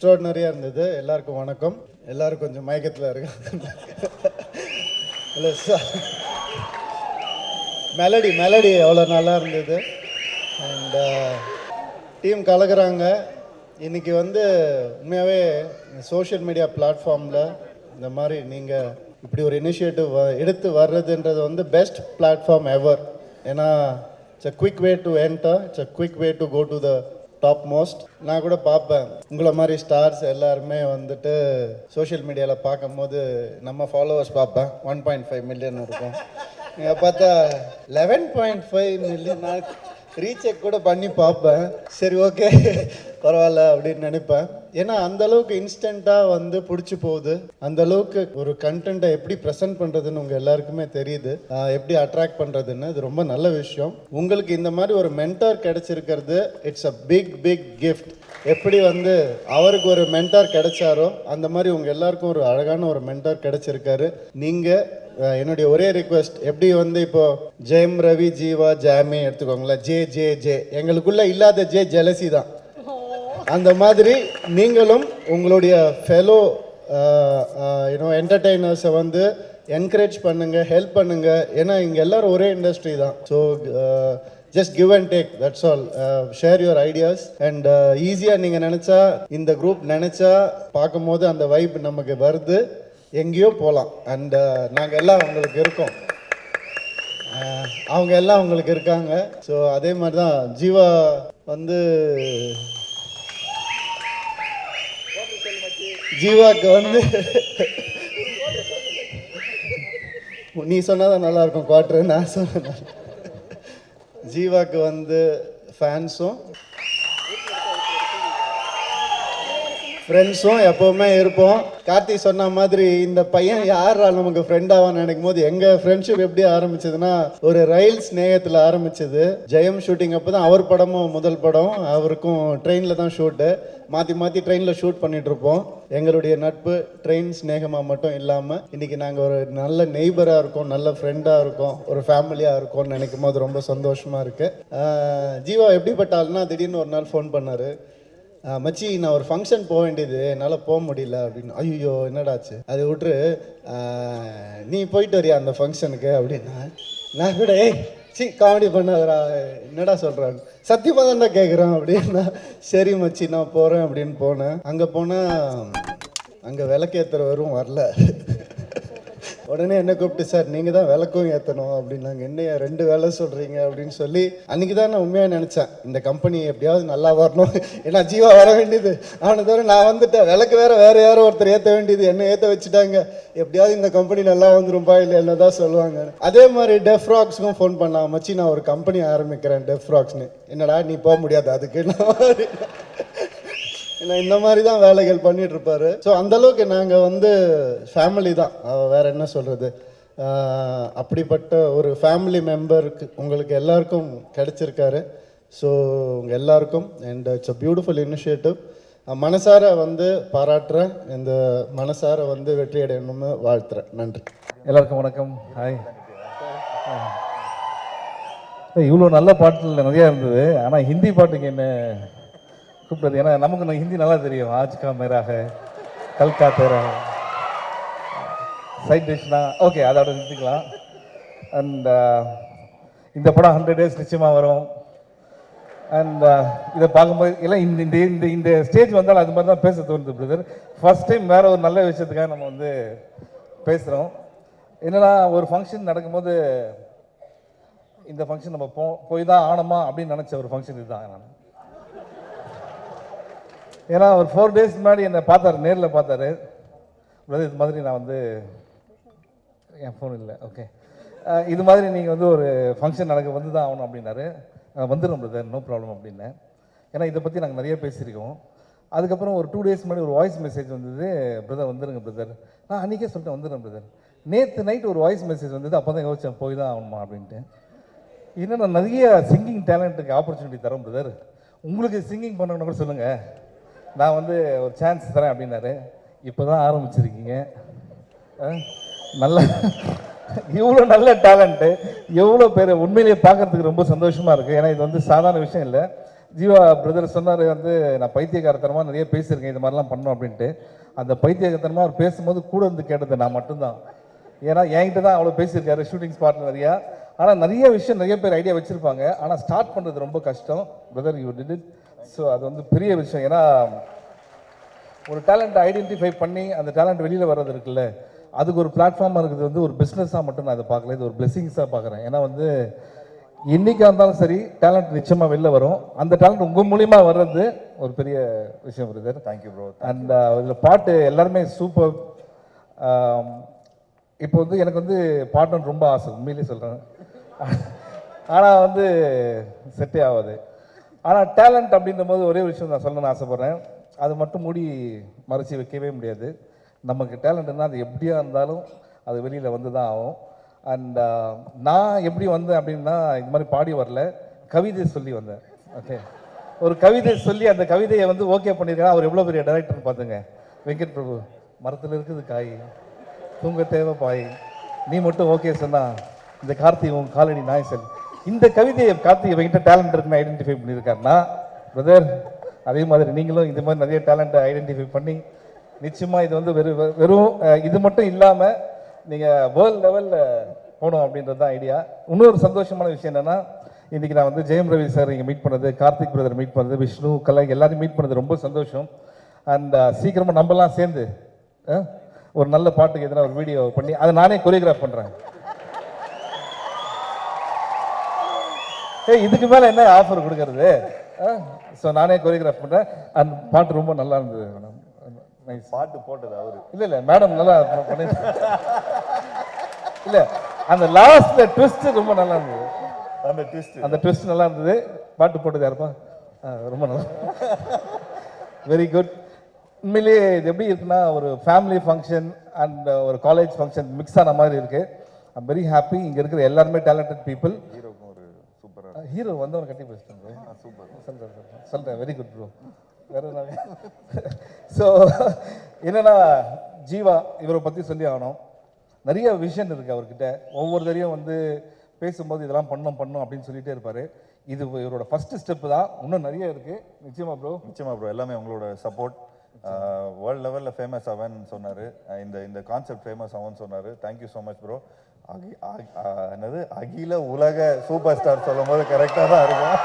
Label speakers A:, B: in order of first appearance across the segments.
A: எக்ஸ்ட்ராடினரியாக இருந்தது. எல்லாருக்கும் வணக்கம். எல்லாரும் கொஞ்சம் மயக்கத்தில் இருக்காங்க. இல்லை சார், மெலடி அவ்வளோ நல்லா இருந்தது. அண்ட் டீம் கலக்குறாங்க. இன்றைக்கி உண்மையாகவே சோஷியல் மீடியா பிளாட்ஃபார்மில் இந்த மாதிரி நீங்கள் இப்படி ஒரு இனிஷியேட்டிவ் எடுத்து வர்றதுன்றது பெஸ்ட் பிளாட்ஃபார்ம் எவர். ஏன்னா it's a quick way to enter, it's a quick way to go to the top most. நான் கூட பார்ப்பேன் உங்களை மாதிரி ஸ்டார்ஸ் எல்லாருமே சோஷியல் மீடியாவில் பார்க்கும்போது நம்ம ஃபாலோவர்ஸ் பார்ப்பேன் 1.5 மில்லியன் இருக்கும். நீங்கள் பார்த்தா 11.5 மில்லியன். நான் ரீசெக் கூட பண்ணி பார்ப்பேன். சரி, ஓகே, பரவாயில்ல அப்படின்னு நினைப்பேன். ஏன்னா அந்தளவுக்கு இன்ஸ்டண்ட்டாக பிடிச்சி போகுது. அந்தளவுக்கு ஒரு கண்டென்ட்டை எப்படி ப்ரெசென்ட் பண்ணுறதுன்னு உங்கள் எல்லாருக்குமே தெரியுது, எப்படி அட்ராக்ட் பண்ணுறதுன்னு. இது ரொம்ப நல்ல விஷயம். உங்களுக்கு இந்த மாதிரி ஒரு மென்டார் கிடைச்சிருக்கிறது இட்ஸ் அ பிக் கிஃப்ட். எப்படி அவருக்கு ஒரு மென்டார் கிடைச்சாரோ அந்த மாதிரி உங்கள் எல்லாருக்கும் ஒரு அழகான ஒரு மென்டார் கிடைச்சிருக்காரு. நீங்கள் என்னுடைய ஒரே ரிக்வெஸ்ட், எப்படி இப்போ ஜெயம், ரவி, ஜீவா, ஜாமி எடுத்துக்கோங்களேன், ஜே எங்களுக்குள்ள இல்லாத ஜெலசி தான். அந்த மாதிரி நீங்களும் உங்களுடைய ஃபெலோ என்டர்டெய்னர்ஸை என்கரேஜ் பண்ணுங்கள், ஹெல்ப் பண்ணுங்கள். ஏன்னா இங்கே எல்லோரும் ஒரே இண்டஸ்ட்ரி தான். So just give and take, that's all. Share your ideas. And ஈஸியாக நீங்கள் நினச்சா, இந்த குரூப் நினச்சா பார்க்கும்போது அந்த வைப் நமக்கு வருது, எங்கேயோ போகலாம். அண்ட் நாங்கள் எல்லாம் உங்களுக்கு இருக்கோம், அவங்க எல்லாம் உங்களுக்கு இருக்காங்க. ஸோ அதே மாதிரி தான் ஜீவா ஜீவாக்கு நீ சொன்னாதான் நல்லா இருக்கும் குவார்டர், நான் சொன்ன ஜீவாக்கு ஃபேன்ஸும் ஃப்ரெண்ட்ஸும் எப்போவுமே இருப்போம். கார்த்தி சொன்ன மாதிரி இந்த பையன் யாரா நமக்கு ஃப்ரெண்டாவான்னு நினைக்கும் போது எங்கள் ஃப்ரெண்ட்ஷிப் எப்படி ஆரம்பிச்சதுன்னா, ஒரு ரயில் ஸ்நேகத்தில் ஆரம்பிச்சது. ஜெயம் ஷூட்டிங் அப்போ தான் அவர் படமும் முதல் படம். அவருக்கும் ட்ரெயினில் தான் ஷூட்டு, மாற்றி ட்ரெயினில் ஷூட் பண்ணிகிட்ருப்போம். எங்களுடைய நட்பு ட்ரெயின் ஸ்நேகமாக மட்டும் இல்லாமல் இன்றைக்கி நாங்கள் ஒரு நல்ல நெய்பராக இருக்கோம், நல்ல ஃப்ரெண்டாக இருக்கோம், ஒரு ஃபேமிலியாக இருக்கோம்னு நினைக்கும் போது ரொம்ப சந்தோஷமாக இருக்குது. ஜீவா எப்படிப்பட்ட ஆள்னா, திடீர்னு ஒரு நாள் ஃபோன் பண்ணார், மச்சி நான் ஒரு ஃபங்க்ஷன் போக வேண்டியது, என்னால் போக முடியல அப்படின்னு. ஐயோ என்னடாச்சு, அதை விட்டுரு, நீ போயிட்டு வரியா அந்த ஃபங்க்ஷனுக்கு அப்படின்னா. நான் கூட காமெடி பண்ணாதரா, என்னடா சொல்கிறாங்க, சத்தியமாக தான்டா கேட்குறேன் அப்படின்னா. சரி மச்சி நான் போகிறேன் அப்படின்னு போனேன். அங்கே போனால் அங்கே விளக்கேற்றுறவரும் வரல. உடனே என்ன கூப்பிட்டு, சார் நீங்கள் தான் விளக்கும் ஏற்றணும் அப்படின்னாங்க. என்னைய 2 வேலை சொல்கிறீங்க அப்படின்னு சொல்லி அன்றைக்கி தான் நான் உண்மையாக நினச்சேன், இந்த கம்பெனி எப்படியாவது நல்லா வரணும். ஏன்னா ஜீவா வர வேண்டியது, அவனை தவிர நான் வந்துட்டேன். விளக்கு வேறு யாரோ ஒருத்தர் ஏற்ற வேண்டியது, என்ன ஏற்ற வச்சுட்டாங்க. எப்படியாவது இந்த கம்பெனி நல்லா வந்துரும்பா, இல்லை என்ன தான் சொல்லுவாங்க. அதே மாதிரி டெஃப் ராக்ஸ்க்கும் ஃபோன் பண்ணான், மச்சி நான் ஒரு கம்பெனி ஆரம்பிக்கிறேன் டெஃப் ராக்ஸ்னு. என்னடா நீ போக முடியாது அதுக்கு, ஏன்னா இந்த மாதிரி தான் வேலைகள் பண்ணிட்டு இருப்பாரு. ஸோ அந்தளவுக்கு நாங்கள் ஃபேமிலி தான், வேற என்ன சொல்கிறது. அப்படிப்பட்ட ஒரு ஃபேமிலி மெம்பருக்கு உங்களுக்கு எல்லாருக்கும் கிடைச்சிருக்காரு. ஸோ உங்கள் எல்லாருக்கும் and it's a beautiful initiative. மனசார பாராட்டுறேன். இந்த மனசார வெற்றி அடையணும்னு வாழ்த்துறேன். நன்றி.
B: எல்லாருக்கும் வணக்கம். ஹாய். இவ்வளோ நல்ல பாட்டுல நிறையா இருந்தது, ஆனால் ஹிந்தி பாட்டுக்கு என்ன கூப்பிட்டது, ஏன்னா நமக்கு ஹிந்தி நல்லா தெரியும். ஆஜ் கா மேரா ஹை, கல் கா தேரா சைட் டிஷ்னா ஓகே, அதோட நிறுத்திக்கலாம். அண்ட் இந்த படம் 100 days நிச்சயமாக வரும். அண்ட் இதை பார்க்கும்போது எல்லாம் இந்த இந்த இந்த ஸ்டேஜ் வந்தாலும் அது மாதிரி தான் பேச தோணுது பிரதர். ஃபர்ஸ்ட் டைம் வேற ஒரு நல்ல விஷயத்துக்காக நம்ம பேசுகிறோம். என்னன்னா, ஒரு ஃபங்க்ஷன் நடக்கும்போது இந்த ஃபங்க்ஷன் நம்ம போய் தான் ஆனோமா அப்படின்னு நினச்ச ஒரு ஃபங்க்ஷன் இதுதான். நான் ஏன்னா ஒரு 4 days முன்னாடி என்னை பார்த்தாரு, நேரில் பார்த்தாரு. இது மாதிரி நான் என் ஃபோன் இல்லை, ஓகே, இது மாதிரி நீங்கள் ஒரு ஃபங்க்ஷன் நடக்க தான் ஆகணும் அப்படின்னாரு. வந்துடும் பிரதர், நோ ப்ராப்ளம் அப்படின்னேன். ஏன்னா இதை பற்றி நாங்கள் நிறைய பேசியிருக்கோம். அதுக்கப்புறம் ஒரு 2 days முன்னாடி ஒரு வாய்ஸ் மெசேஜ் வந்தது, பிரதர் வந்துடுங்க பிரதர். அன்றைக்கே சொல்லிட்டேன் வந்துடுறேன் பிரதர். நேற்று நைட் ஒரு வாய்ஸ் மெசேஜ் வந்தது, அப்போ தான் யோசிச்சேன் போய் தான் ஆகணுமா அப்படின்ட்டு. இன்னும் நான் நிறைய சிங்கிங் டேலண்ட்டுக்கு ஆப்பர்ச்சுனிட்டி தரேன் பிரதர், உங்களுக்கு சிங்கிங் பண்ணணும்னு கூட சொல்லுங்கள், நான் ஒரு சான்ஸ் தரேன் அப்படின்னாரு. இப்போ தான் ஆரம்பிச்சிருக்கீங்க. நல்ல இவ்வளோ நல்ல டேலண்ட்டு எவ்வளோ பேர் உண்மையிலேயே பார்க்குறதுக்கு ரொம்ப சந்தோஷமாக இருக்குது. ஏன்னா இது சாதாரண விஷயம் இல்லை. ஜீவா பிரதர் சொன்னார் வந்து நான் பைத்தியக்காரத்தனமாக நிறைய பேசியிருக்கேன் இது மாதிரிலாம் பண்ணோம் அப்படின்ட்டு. அந்த பைத்தியக்காரத்தனமாக அவர் பேசும்போது கூட இருந்து கேட்டது நான் மட்டும்தான். ஏன்னா என்கிட்ட தான் அவ்வளோ பேசியிருக்காரு ஷூட்டிங் ஸ்பாட்டில் நிறையா. ஆனால் நிறைய விஷயம் நிறைய பேர் ஐடியா வச்சுருப்பாங்க, ஆனால் ஸ்டார்ட் பண்ணுறது ரொம்ப கஷ்டம். Brother you did it. So அது வந்து பெரிய விஷயம். ஏன்னா ஒரு டேலண்ட்டை ஐடென்டிஃபை பண்ணி அந்த டேலண்ட் வெளியில் வர்றது இருக்குல்ல, அதுக்கு ஒரு பிளாட்ஃபார்மாக இருக்குது வந்து ஒரு பிஸ்னஸாக மட்டும் நான் அதை பார்க்கல, இது ஒரு பிளெஸிங்ஸாக பார்க்குறேன். ஏன்னா வந்து என்றைக்காக இருந்தாலும் சரி டேலண்ட் நிச்சயமாக வெளில வரும். அந்த டேலண்ட் உங்கள் மூலிமா வர்றது ஒரு பெரிய விஷயம் பிரதர்.
C: Thank you bro.
B: அண்ட் இதில் பாட்டு எல்லாருமே சூப்பர். இப்போ வந்து எனக்கு வந்து பாடணும்னு ரொம்ப ஆசை, உண்மையிலே சொல்கிறேன். ஆனால் வந்து செட்டே ஆகாது. ஆனால் டேலண்ட் அப்படின்ற போது ஒரே விஷயம் நான் சொல்லணும்னு ஆசைப்பட்றேன். அது மட்டும் மூடி மறைச்சி வைக்கவே முடியாது. நமக்கு டேலண்ட்னா அது எப்படியா இருந்தாலும் அது வெளியில் வந்து தான் ஆகும். அண்ட் நான் எப்படி வந்தேன் அப்படின்னா இது மாதிரி பாடி வரல, கவிதை சொல்லி வந்தேன். ஓகே, ஒரு கவிதை சொல்லி அந்த கவிதையை வந்து ஓகே பண்ணியிருக்கேன். அவர் எவ்வளோ பெரிய டைரக்டர்னு பார்த்துங்க. வெங்கட் பிரபு, மரத்தில் இருக்குது காய், தூங்க தேவை பாய், நீ மட்டும் ஓகே சொன்னா இந்த கார்த்தி உன் காலடி நாய் சொல்லி. இந்த கவிதையை கார்த்தி இவங்கிட்ட டேலண்ட் இருக்குன்னு ஐடென்டிஃபை பண்ணியிருக்காருன்னா பிரதர், அதே மாதிரி நீங்களும் இந்த மாதிரி நிறைய டேலண்ட்டை ஐடென்டிஃபை பண்ணி நிச்சயமாக இது வந்து வெறும் இது மட்டும் இல்லாமல் நீங்கள் வேர்ல்டு லெவலில் போகணும் அப்படின்றது தான் ஐடியா. இன்னொரு சந்தோஷமான விஷயம் என்னென்னா, இன்றைக்கி நான் வந்து ஜெயம் ரவி சார் இங்கே மீட் பண்ணது, கார்த்திக் பிரதர் மீட் பண்ணது, விஷ்ணு கலை எல்லாரும் மீட் பண்ணது ரொம்ப சந்தோஷம். அண்ட் சீக்கிரமாக நம்மலாம் சேர்ந்து ஒரு நல்ல பாட்டுக்கு எதனா ஒரு வீடியோ பண்ணி அதை நானே கொரியோகிராஃப் பண்ணுறேன். இதுக்கு மேலே என்ன ஆஃபர் கொடுக்கறது? ஸோ நானே கொரியோகிராஃப் பண்ணுறேன். அண்ட் பாட்டு ரொம்ப நல்லா இருந்தது மேடம். நைஸ்.
C: பாட்டு போட்டது அவரு
B: இல்லை மேடம் நல்லா பண்ணி. இல்லை, அந்த லாஸ்ட்ல ட்விஸ்ட் ரொம்ப நல்லா இருந்தது. அந்த ட்விஸ்ட் நல்லா இருந்தது. பாட்டு போட்டது யாருப்பா? ரொம்ப நல்லா, வெரி குட். உண்மையிலேயே இது எப்படி இருக்குன்னா ஒரு ஃபேமிலி ஃபங்க்ஷன் அண்ட் ஒரு காலேஜ் ஃபங்க்ஷன் மிக்ஸ் ஆன மாதிரி இருக்கு. I'm very happy. இங்கே இருக்கிற எல்லாருமே டேலண்டட் பீப்புள்.
C: ஹீரோக்கும் ஒரு சூப்பராக
B: ஹீரோ வந்தவன் கட்டி பேசிட்டாங்க.
C: சூப்பர்
B: சொல்கிறேன் வெரி குட் ப்ரோ. வேற ஸோ என்னன்னா ஜீவா இவரை பற்றி சொல்லி ஆகணும். நிறைய விஷன் இருக்குது அவர்கிட்ட. ஒவ்வொரு தரையும் வந்து பேசும்போது இதெல்லாம் பண்ணணும் அப்படின்னு சொல்லிகிட்டே இருப்பார். இது இவரோட ஃபஸ்ட்டு ஸ்டெப்பு தான், இன்னும் நிறைய இருக்குது. நிச்சயமா ப்ரோ எல்லாமே உங்களோட சப்போர்ட். வேர்ல்டு லெவலில் ஃபேமஸ் ஆவன்னு சொன்னார். இந்த கான்செப்ட் ஃபேமஸ் ஆகும்னு சொன்னார். Thank you so much bro. என்னது அகில உலக சூப்பர் ஸ்டார் சொல்லும் போது கரெக்டாக தான் இருக்கும்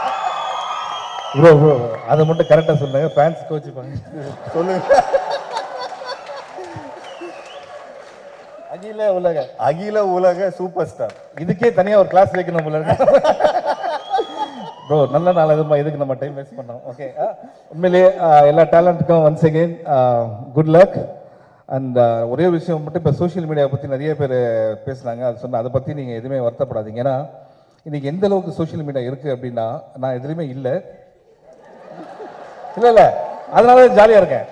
B: ப்ரோ. அதை மட்டும் கரெக்டாக சொல்லுங்க, ஃபேன்ஸ் கோச்சிப்பாங்க.
C: சொல்லுங்க. அகில உலக சூப்பர் ஸ்டார்,
B: இதுக்கே தனியாக ஒரு கிளாஸ் வைக்கணும் போல இருக்கு ப்ரோ. நல்ல நாள் எதுமா, இதுக்கு நம்ம டைம் வேஸ்ட் பண்ணோம். ஓகே, உண்மையிலேயே எல்லா டேலண்ட்டுக்கும் once again good luck. And ஒரே விஷயம் மட்டும், இப்போ சோஷியல் மீடியாவை பற்றி நிறைய பேர் பேசுனாங்க. அது சொன்ன அதை பற்றி நீங்கள் எதுவுமே வருத்தப்படாதீங்க. ஏன்னா இன்றைக்கி எந்த அளவுக்கு சோஷியல் மீடியா இருக்குது அப்படின்னா நான் எதுலேயுமே இல்லை, அதனால ஜாலியாக இருக்கேன்.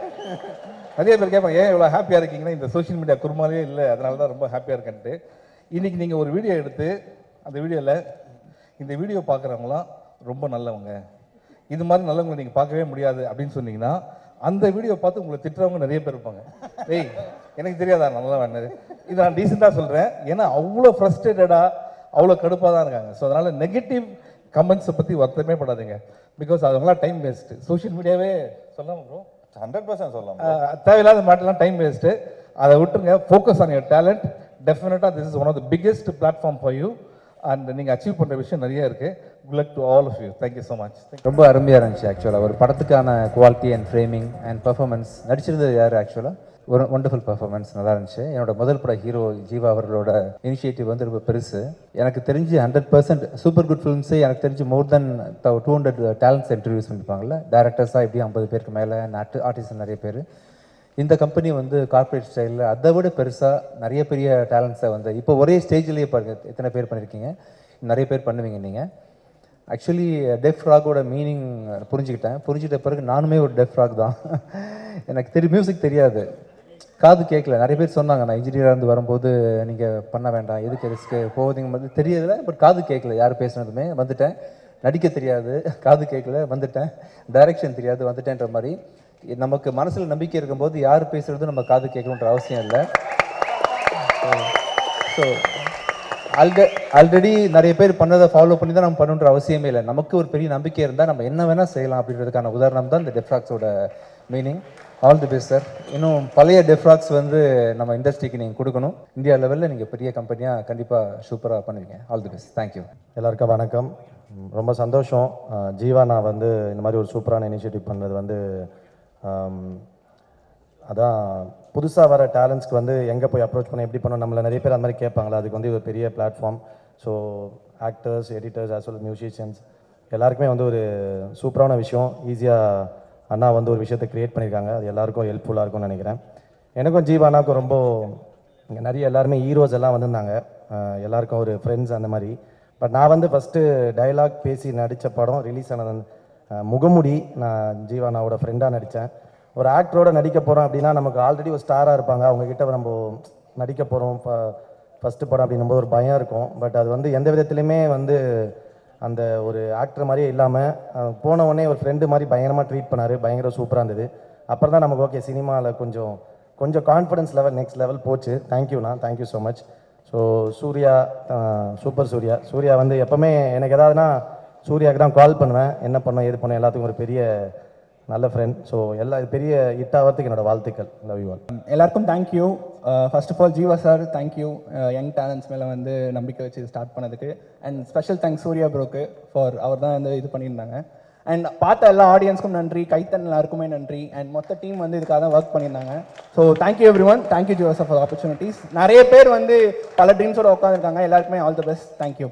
B: நிறைய பேர் கேட்பாங்க ஏன் இவ்வளோ ஹாப்பியாக இருக்கீங்கன்னா, இந்த சோஷியல் மீடியா குருமாலே இல்லை, அதனால தான் ரொம்ப ஹாப்பியாக இருக்கேன்ட்டு. இன்றைக்கி நீங்கள் ஒரு வீடியோ எடுத்து அந்த வீடியோவில் இந்த வீடியோ பார்க்குறவங்களாம் ரொம்ப நல்லவங்க, இது மாதிரி நல்லவங்களை நீங்கள் பார்க்கவே முடியாது அப்படின்னு சொன்னீங்கன்னா, அந்த வீடியோ பார்த்து உங்களை திட்டுறவங்க நிறைய பேர் இருப்பாங்க. ஏய் எனக்கு தெரியாதா நல்லா வேணது, இது நான் டீசெண்டாக சொல்கிறேன். ஏன்னா அவ்வளோ ஃப்ரஸ்ட்ரேட்டடாக அவ்வளோ கடுப்பாக தான் இருக்காங்க. ஸோ அதனால் நெகட்டிவ் கமெண்ட்ஸை பற்றி வருத்தமே படாதீங்க. பிகாஸ் அதெல்லாம் டைம் வேஸ்ட்டு. சோஷியல் மீடியாவே சொல்லாமல் ப்ரோ
C: 100% சொல்லலாம்.
B: தேவையில்லாத மேட்டர்லாம் டைம் வேஸ்ட்டு, அதை விட்டுருங்க. Focus on your talent. டெஃபினட்டாக this is one of the biggest platform for you. And நீங்கள் அச்சீவ் பண்ணுற விஷயம் நிறைய இருக்குது. Good luck to all of you. Thank you so much.
D: ரொம்ப அருமையாக இருந்துச்சு ஆக்சுவலாக. ஒரு படத்துக்கான quality and framing and performance. நடிச்சிருந்தது யார் ஆக்சுவலாக? ஒரு ஒண்டர்ஃபுல் பர்ஃபார்மன்ஸ், நல்லா இருந்துச்சு. என்னோட முதல் பட ஹீரோ ஜீவா அவர்களோட இனிஷியேட்டிவ் வந்து ரொம்ப பெருசு. எனக்கு தெரிஞ்சு 100% சூப்பர் குட் ஃபிலிம்ஸே எனக்கு தெரிஞ்சு மோர் தென் 200 டேலண்ட்ஸ் இன்டர்வியூஸ் பண்ணியிருப்பாங்கல்ல, டேரக்டர்ஸாக எப்படி 50 பேருக்கு மேலே, ஆர்டிஸ்ட் நிறைய பேர். இந்த கம்பெனி வந்து கார்ப்பரேட் ஸ்டைலில் அதை விட பெருசாக நிறைய பெரிய டேலண்ட்ஸை வந்து இப்போ ஒரே ஸ்டேஜ்லேயே பாருங்கள் எத்தனை பேர் பண்ணியிருக்கீங்க, நிறைய பேர் பண்ணுவீங்க நீங்கள். ஆக்சுவலி டெஃப் ராகோட மீனிங் புரிஞ்சுக்கிட்ட பிறகு நானுமே ஒரு டெஃப் ராக் தான். எனக்கு மியூசிக் தெரியாது, காது கேட்கல. நிறைய பேர் சொன்னாங்க நான் இன்ஜினியராக இருந்து வரும்போது நீங்கள் பண்ண வேண்டாம், எதுக்கு ரிஸ்க்கு போவதிங்க மாதிரி தெரியல. பட் காது கேட்கல, யார் பேசுனதுமே. வந்துட்டேன். நடிக்க தெரியாது, காது கேட்கல, வந்துட்டேன். டைரக்ஷன் தெரியாது, வந்துட்டேன்ற மாதிரி. நமக்கு மனசில் நம்பிக்கை இருக்கும்போது யார் பேசுகிறதும் நம்ம காது கேட்கணுன்ற அவசியம் இல்லை. ஸோ ஆல்ரெடி நிறைய பேர் பண்ணதை ஃபாலோ பண்ணி தான் நம்ம பண்ணுன்ற அவசியமே இல்லை. நமக்கு ஒரு பெரிய நம்பிக்கை இருந்தால் நம்ம என்ன வேணால் செய்யலாம் அப்படின்றதுக்கான உதாரணம் தான் இந்த டெஃப்ராக்ஸோட meaning. All the best sir. இன்னும் பழைய டெஃப்ராக்ஸ் வந்து நம்ம இண்டஸ்ட்ரிக்கு நீங்கள் கொடுக்கணும். இந்தியா லெவலில் நீங்கள் பெரிய கம்பெனியாக கண்டிப்பாக சூப்பராக பண்ணுவீங்க. All the best. தேங்க்யூ.
E: எல்லாருக்கும் வணக்கம். ரொம்ப சந்தோஷம். ஜீவா நான் வந்து இந்த மாதிரி ஒரு சூப்பரான இனிஷியேட்டிவ் பண்ணுறது வந்து அதான் புதுசாக வர டேலண்ட்ஸ்க்கு வந்து எங்கே போய் அப்ரோச் பண்ண எப்படி பண்ணணும் நம்மளை நிறைய பேர் அந்த மாதிரி கேட்பாங்களா, அதுக்கு வந்து ஒரு பெரிய platform. So actors, editors, as well musicians எல்லாருக்குமே வந்து ஒரு சூப்பரான விஷயம். ஈஸியாக அண்ணா வந்து ஒரு விஷயத்தை க்ரியேட் பண்ணியிருக்காங்க. அது எல்லாருக்கும் ஹெல்ப்ஃபுல்லாக இருக்கும்னு நினைக்கிறேன். எனக்கும் ஜீவா அண்ணாவுக்கும் ரொம்ப இங்கே நிறைய எல்லாருமே ஹீரோஸ் எல்லாம் வந்திருந்தாங்க. எல்லாருக்கும் ஒரு ஃப்ரெண்ட்ஸ் அந்த மாதிரி. பட் நான் வந்து ஃபஸ்ட்டு டயலாக் பேசி நடித்த படம் ரிலீஸ் ஆனது முகமுடி. நான் ஜீவா அண்ணாவோட ஃப்ரெண்டாக நடித்தேன். ஒரு ஆக்டரோட நடிக்க போகிறோம் அப்படின்னா நமக்கு ஆல்ரெடி ஒரு ஸ்டாராக இருப்பாங்க, அவங்கக்கிட்ட நம்ம நடிக்க போகிறோம் ஃபஸ்ட்டு படம் அப்படின்னும்போது ஒரு பயம் இருக்கும். பட் அது வந்து எந்த விதத்துலையுமே வந்து அந்த ஒரு ஆக்டர் மாதிரியே இல்லாமல் போன உடனே ஒரு ஃப்ரெண்டு மாதிரி பயங்கரமாக ட்ரீட் பண்ணார். பயங்கர சூப்பராக இருந்தது. அப்புறம் தான் நமக்கு ஓகே சினிமாவில் கொஞ்சம் கான்ஃபிடன்ஸ் லெவல் நெக்ஸ்ட் லெவல் போச்சு. தேங்க்யூண்ணா, thank you so much. So Surya, super Surya வந்து எப்போவுமே எனக்கு எதாவதுனா சூர்யாவுக்கு தான் கால் பண்ணுவேன். என்ன பண்ணோம் ஏது பண்ணோம் எல்லாத்துக்கும் ஒரு பெரிய நல்ல ஃப்ரெண்ட். ஸோ எல்லா பெரிய ஹிட் ஆகிறதுக்கு என்னோட வாழ்த்துக்கள். Love you all.
F: எல்லாருக்கும் thank you. First of all Jeeva sir thank you, young talents மேலே வந்து நம்பிக்கை வச்சு ஸ்டார்ட் பண்ணதுக்கு. அண்ட் ஸ்பெஷல் தேங்க்ஸ் சூர்யா ப்ரோக்கு ஃபார் அவர் தான் வந்து இது பண்ணியிருந்தாங்க. அண்ட் பார்த்த எல்லா ஆடியன்ஸ்க்கும் நன்றி, கைத்தன் எல்லாருக்குமே நன்றி. அண்ட் மொத்த டீம் வந்து இதுக்காக தான் ஒர்க் பண்ணியிருந்தாங்க. So thank you every one. Thank you Jeeva sir for opportunities. நிறைய பேர் வந்து பல ட்ரீம்ஸோட உட்காந்துருக்காங்க. எல்லாருக்குமே all the best. Thank you.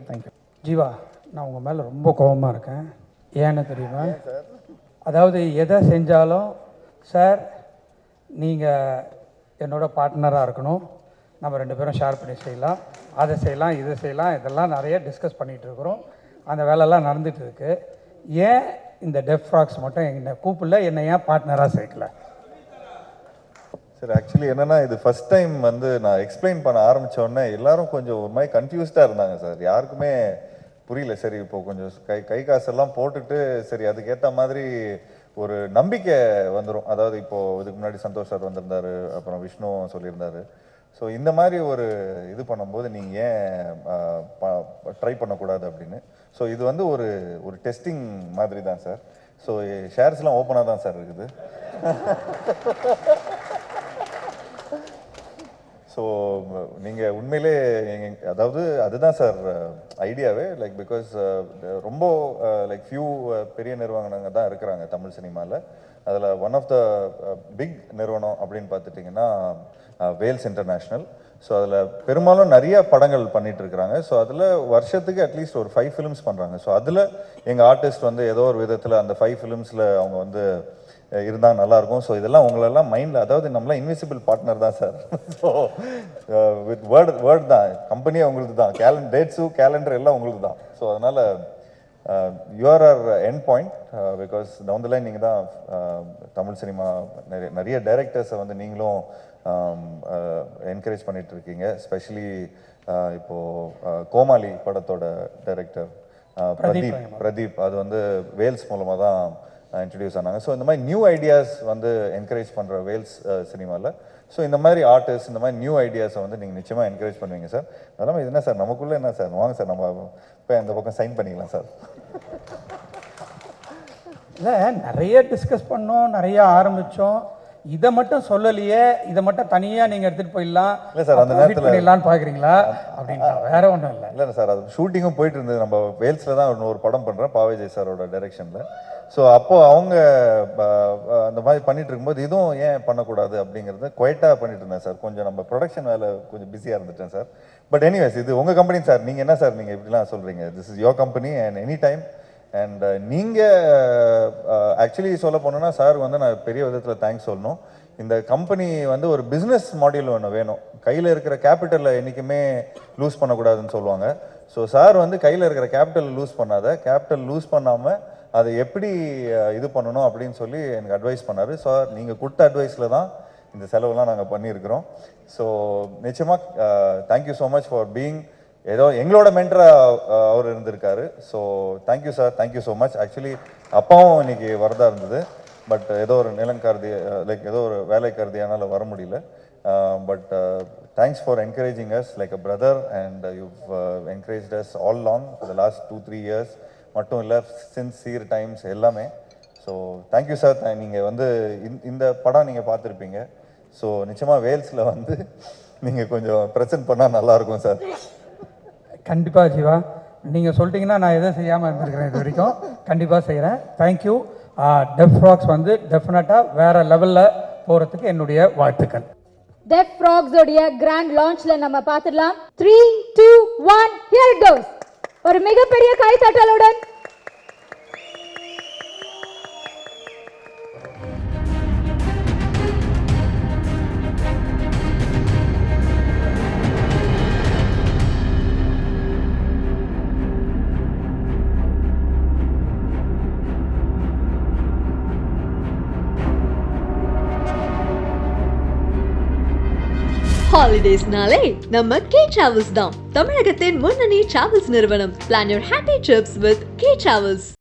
G: Jeeva, நான் உங்கள் மேலே ரொம்ப கோபமாக இருக்கேன். ஏன்னு தெரியுமா? அதாவது எதை செஞ்சாலும் சார் நீங்கள் என்னோட பார்ட்னராக இருக்கணும், நம்ம 2 பேரும் ஷேர் பண்ணி செய்யலாம், அதை செய்யலாம், இதை செய்யலாம், இதெல்லாம் நிறைய டிஸ்கஸ் பண்ணிகிட்டு இருக்கிறோம். அந்த வேலையெல்லாம் நடந்துகிட்டு இருக்கு. ஏன் இந்த டெஃப்ராக்ஸ் மட்டும் என்னை கூப்பிடல, என்னை ஏன் பார்ட்னராக சேர்க்கல?
C: சார் ஆக்சுவலி என்னன்னா இது ஃபர்ஸ்ட் டைம் வந்து நான் எக்ஸ்பிளைன் பண்ண ஆரம்பித்தோடனே எல்லாரும் கொஞ்சம் ஒரு மாதிரி கன்ஃபியூஸ்டாக இருந்தாங்க சார். யாருக்குமே புரியல. சரி இப்போ கொஞ்சம் கை காசெல்லாம் போட்டுட்டு சரி அதுக்கேற்ற மாதிரி ஒரு நம்பிக்கை வந்துடும். அதாவது இப்போது இதுக்கு முன்னாடி சந்தோஷ் சார் வந்திருந்தார், அப்புறம் விஷ்ணுவும் சொல்லியிருந்தார். ஸோ இந்த மாதிரி ஒரு இது பண்ணும்போது நீங்கள் ஏன் ட்ரை பண்ணக்கூடாது அப்படின்னு. ஸோ இது வந்து ஒரு டெஸ்டிங் மாதிரி தான் சார். ஸோ ஷேர்ஸ்லாம் ஓப்பனாக தான் சார் இருக்குது. ஸோ நீங்கள் உண்மையிலே அதாவது அதுதான் சார் ஐடியாவே. லைக் பிகாஸ் ரொம்ப லைக் ஃபியூ பெரிய நிறுவனங்கள் தான் இருக்கிறாங்க தமிழ் சினிமாவில். அதில் ஒன் ஆஃப் த பிக் நிறுவனம் அப்படின்னு பார்த்துட்டிங்கன்னா வேல்ஸ் இன்டர்நேஷ்னல். ஸோ அதில் பெரும்பாலும் நிறைய படங்கள் பண்ணிட்டு இருக்கிறாங்க. ஸோ அதில் வருஷத்துக்கு அட்லீஸ்ட் ஒரு 5 ஃபிலிம்ஸ் பண்ணுறாங்க. ஸோ அதில் எங்கள் ஆர்டிஸ்ட் வந்து ஏதோ ஒரு விதத்தில் அந்த 5 ஃபிலிம்ஸில் அவங்க வந்து இருந்தால் நல்லாயிருக்கும். ஸோ இதெல்லாம் உங்களெல்லாம் மைண்டில், அதாவது நம்மளாம் இன்விசிபிள் பார்ட்னர் தான் சார். ஸோ வித் வேர்ட் தான், கம்பெனியே உங்களுக்கு தான், கேலண்டர் எல்லாம் உங்களுக்கு தான். ஸோ அதனால் you're our end point. Because down the line நீங்கள் தான் தமிழ் சினிமா நிறைய டைரக்டர்ஸை வந்து நீங்களும் என்கரேஜ் பண்ணிட்டு இருக்கீங்க. ஸ்பெஷலி இப்போது கோமாளி படத்தோட டைரக்டர் பிரதீப் அது வந்து வேல்ஸ் மூலமாக தான் இன்ட்ரடியூஸ் ஆனாங்க. ஸோ இந்த மாதிரி நியூ ஐடியாஸ் வந்து என்கரேஜ் பண்ணுற வேல்ஸ் சினிமாவில். ஸோ இந்த மாதிரி ஆர்டிஸ்ட், இந்த மாதிரி நியூ ஐடியாஸை வந்து நீங்கள் நிச்சயமாக என்கரேஜ் பண்ணுவீங்க சார். அதெல்லாம் இது என்ன சார் நமக்குள்ளே என்ன சார், வாங்க சார் நம்ம இப்போ இந்த பக்கம் சைன் பண்ணிக்கலாம் சார்.
G: இல்லை, நிறைய டிஸ்கஸ் பண்ணோம், நிறைய ஆரம்பித்தோம். இதை மட்டும் சொல்லலையே, இதை மட்டும் தனியாக நீங்கள் எடுத்துகிட்டு போயிடலாம்.
C: இல்லை சார், அந்த நேரத்தில்
G: பண்ணிடலான்னு பார்க்குறீங்களா அப்படின்னா வேற ஒன்றும் இல்லை.
C: இல்லை சார், அது ஷூட்டிங்கும் போயிட்டு இருந்தது. நம்ம வேல்ஸில் தான் ஒரு படம் பண்ணுறேன் பாவேஜய் சாரோட டைரெக்ஷனில். ஸோ அப்போது அவங்க அந்த மாதிரி பண்ணிட்டு இருக்கும்போது இதுவும் ஏன் பண்ணக்கூடாது அப்படிங்கிறது குவைட்டாக பண்ணிட்டு இருந்தேன் சார். கொஞ்சம் நம்ம ப்ரொடக்ஷன் வேலை கொஞ்சம் பிஸியாக இருந்துட்டேன் சார். பட் எனிவேஸ் இது உங்கள் கம்பெனி சார். நீங்கள் என்ன சார் நீங்கள் இப்படிலாம் சொல்கிறீங்க? This is your company and any time. And நீங்கள் ஆக்சுவலி சொல்ல போனோன்னா சார் வந்து நான் பெரிய விதத்தில் தேங்க்ஸ் சொல்லணும். இந்த கம்பெனி வந்து ஒரு பிஸ்னஸ் மாடியூல் ஒன்று வேணும். கையில் இருக்கிற கேபிட்டலில் என்றைக்குமே லூஸ் பண்ணக்கூடாதுன்னு சொல்லுவாங்க. ஸோ சார் வந்து கையில் இருக்கிற கேபிட்டல் லூஸ் பண்ணாமல் அதை எப்படி இது பண்ணணும் அப்படின்னு சொல்லி எனக்கு அட்வைஸ் பண்ணார். சார் நீங்கள் கொடுத்த அட்வைஸில் தான் இந்த செலவெல்லாம் நாங்கள் பண்ணியிருக்கிறோம். ஸோ நிச்சயமாக thank you so much for being ஏதோ எங்களோட மென்டராக அவர் இருந்திருக்காரு. So thank you sir, thank you so much. Actually அப்பாவும் இன்னைக்கு வரதா இருந்தது. பட் ஏதோ ஒரு நிலம் கருதி லைக் ஏதோ ஒரு வேலை கருதியானால வர முடியல. But thanks for encouraging as like a brother and you've encouraged as all long for the last 2-3 years மட்டும் இல்லை சின்சியர் டைம்ஸ் எல்லாமே. So thank you sir. நீங்கள் வந்து இந்த படம் நீங்கள் பார்த்துருப்பீங்க. ஸோ நிச்சயமாக வேல்ஸில் வந்து நீங்கள் கொஞ்சம் ப்ரெசென்ட் பண்ணால் நல்லாயிருக்கும் சார்.
G: கண்டிப்பாக ஜீவா, நீங்கள் சொல்லிட்டீங்கன்னா நான் எதை செய்யாமல் இருந்திருக்கிறேன் இது வரைக்கும். கண்டிப்பாக செய்கிறேன். தேங்க்யூ. டெஃப் ஃப்ராக்ஸ் வந்து டெஃபினட்டாக வேறு லெவலில் போகிறதுக்கு என்னுடைய வாழ்த்துக்கள்.
H: டெஃப் ஃப்ராக்ஸ் உடைய கிராண்ட் லான்ச்ல நம்ம பார்த்துடலாம். 3, 2, 1 here it goes. ஒரு மிகப்பெரிய கைத்தட்டலுடன்
I: ஹாலிடேஸ்னாலே நம்ம கே டிராவல்ஸ் தான். தமிழகத்தின் முன்னணி டிராவல்ஸ் நிறுவனம். Plan your happy trips with K Travels.